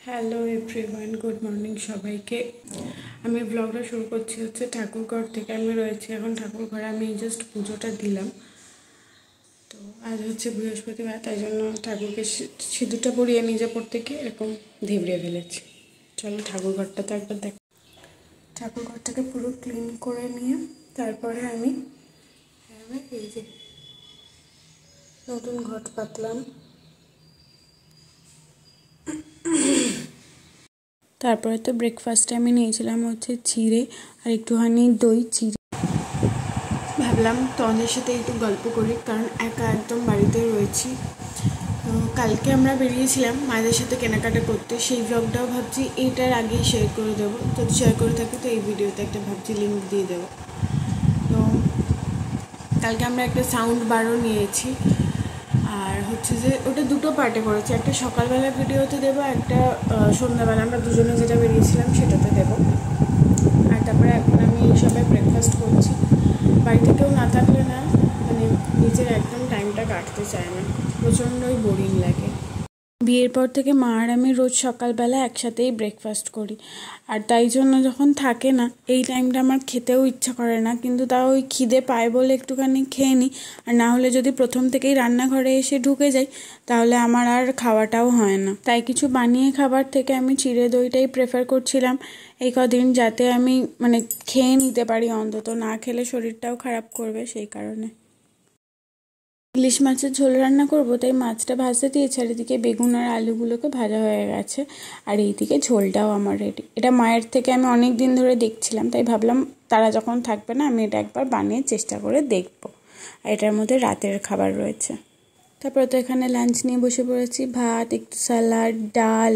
Hello everyone, good morning সবাইকে। আমি ব্লগটা শুরু করছি ঠাকুরঘর থেকে। আমি রয়েছি এখন ঠাকুরঘরে। আমি জাস্ট পুজোটা দিলাম। তো আজ বৃহস্পতিবার, তাই জন্য ঠাকুরকে সিঁদুরটা পরিয়ে নিজে পড়তে গিয়ে এরকম ধেবড়ে ফেলেছি। চলো ঠাকুরঘরটা তো একবার দেখ। ঠাকুরঘরটাকে পুরো ক্লিন করে নিয়ে তারপরে আমি এই যে নতুন ঘট পাতলাম। তারপরে তো ব্রেকফাস্টে আমি নিয়েছিলাম চিড়ে আর একটুখানি দই। চিড়ে ভাবলাম তোমাদের সাথে একটু গল্প করি, কারণ একা একদম বাড়িতে রয়েছি। তো কালকে আমরা বেরিয়েছিলাম মায়েদের সাথে কেনাকাটা করতে, সেই ব্লগটাও ভাবছি এইটার আগেই শেয়ার করে দেবো। যদি শেয়ার করে থাকি তো এই ভিডিওতে একটা ভাবছি লিঙ্ক দিয়ে দেবো। তো কালকে আমরা একটা সাউন্ড বারও নিয়েছি, আর ওটা দুটো পার্টে করেছি। একটা সকালবেলা ভিডিওতে দেবো, একটা সন্ধ্যাবেলা আমরা দুজনে যেটা বেরিয়েছিলাম সেটাতে দেবো। আর তারপরে এখন আমি সবাই ব্রেকফাস্ট করছি। বাড়িতে কেউ না থাকলে না নিজের একদম টাইমটা কাটতে চায় না, প্রচণ্ডই বোরিং লাগে। বিয়ের পর থেকে মা আর আমি রোজ সকালবেলা একসাথেই ব্রেকফাস্ট করি, আর তাই জন্য যখন থাকে না এই টাইমটা আমার খেতেও ইচ্ছা করে না, কিন্তু তাও ওই খিদে পায় বলে একটুখানি খেয়ে নিই। আর না হলে যদি প্রথম থেকেই রান্নাঘরে এসে ঢুকে যাই তাহলে আমার আর খাওয়াটাও হয় না। তাই কিছু বানিয়ে খাবার থেকে আমি চিড়ে দইটাই প্রেফার করছিলাম এই কদিন, যাতে আমি খেয়ে নিতে পারি। অন্তত না খেলে শরীরটাও খারাপ করবে, সেই কারণে। ইলিশ মাছের ঝোল রান্না করব, তাই মাছটা ভাজতে দিয়েছি। আর এদিকে বেগুন আর আলুগুলোকে ভাজা হয়ে গেছে, আর এইদিকে ঝোলটাও আমার রেডি। এটা মায়ের থেকে আমি অনেক দিন ধরে দেখছিলাম, তাই ভাবলাম তারা যখন থাকবে না আমি এটা একবার বানিয়ে চেষ্টা করে দেখব। আর এটার মধ্যে রাতের খাবার রয়েছে। তারপরে তো এখানে লাঞ্চ নিয়ে বসে পড়েছি। ভাত, একটু স্যালাড, ডাল।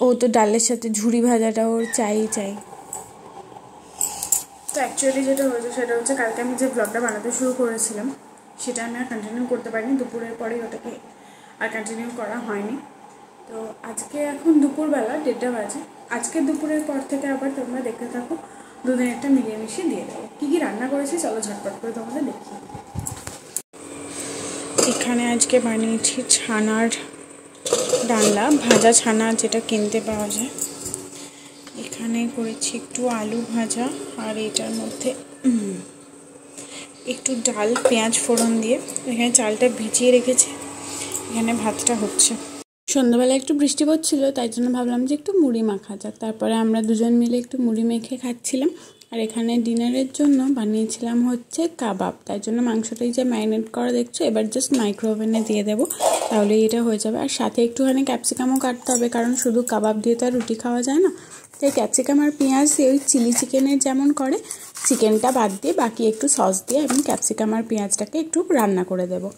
ও তো ডালের সাথে ঝুরি ভাজাটা ওর চাই। তো অ্যাকচুয়ালি যেটা হয়েছে সেটা কালকে আমি যে ব্লগটা বানাতে শুরু করেছিলাম সেটা আমি আর কন্টিনিউ করতে পারিনি। দুপুরের পরেই ওটাকে আর কন্টিনিউ করা হয়নি। তো আজকে এখন দুপুরবেলা 1:30 বাজে। আজকে দুপুরের পর থেকে আবার তোমরা দেখতে থাকো, দুদিন একটা মিলিয়ে মিশিয়ে দিয়ে দেবো। কী কী রান্না করেছি চলো ঝটপট করে তোমাদের দেখি। এখানে আজকে বানিয়েছি ছানার ডালনা, ভাজা ছানা যেটা কিনতে পাওয়া যায়। এখানে করেছি একটু আলু ভাজা, আর এটার মধ্যে একটু ডাল পেঁয়াজ ফোড়ন দিয়ে। এখানে চালটা ভিজিয়ে রেখেছি, এখানে ভাতটা হচ্ছে। সন্ধ্যাবেলা একটু বৃষ্টি পড়ছিল, তাই জন্য ভাবলাম যে একটু মুড়ি মাখা যাক। তারপরে আমরা দুজন মিলে একটু মুড়ি মেখে খাচ্ছিলাম। আর এখানে ডিনারের জন্য বানিয়েছিলাম কাবাব। তাই জন্য মাংসটাই যে ম্যারিনেট করা দেখছো, এবার জাস্ট মাইক্রো ওভেনে দিয়ে দেবো, তাহলে এটা হয়ে যাবে। আর সাথে একটুখানি ক্যাপসিকামও কাটতে হবে, কারণ শুধু কাবাব দিয়ে তো আর রুটি খাওয়া যায় না। তাই ক্যাপসিকাম আর পেঁয়াজ দিয়ে ওই চিলি চিকেনের যেমন করে, চিকেনটা বাদ দিয়ে বাকি একটু সস দিয়ে আমি ক্যাপসিকাম আর পেঁয়াজটাকে একটু রান্না করে দেবো।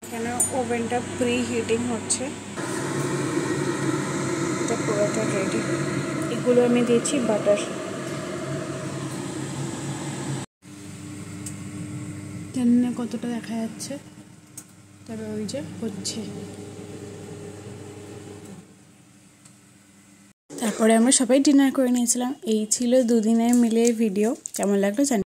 এখানে ওভেনটা প্রি হিটিং হচ্ছে, এটা পুরোটা রেডি। এগুলো আমি দিয়েছি বাটার। জানি না কতটা দেখা যাচ্ছে, তবে ওই যে হচ্ছে। তারপরে আমরা সবাই ডিনার করে নিয়েছিলাম। এই ছিল দুদিনের মিলে ভিডিও। কেমন লাগলো জানি।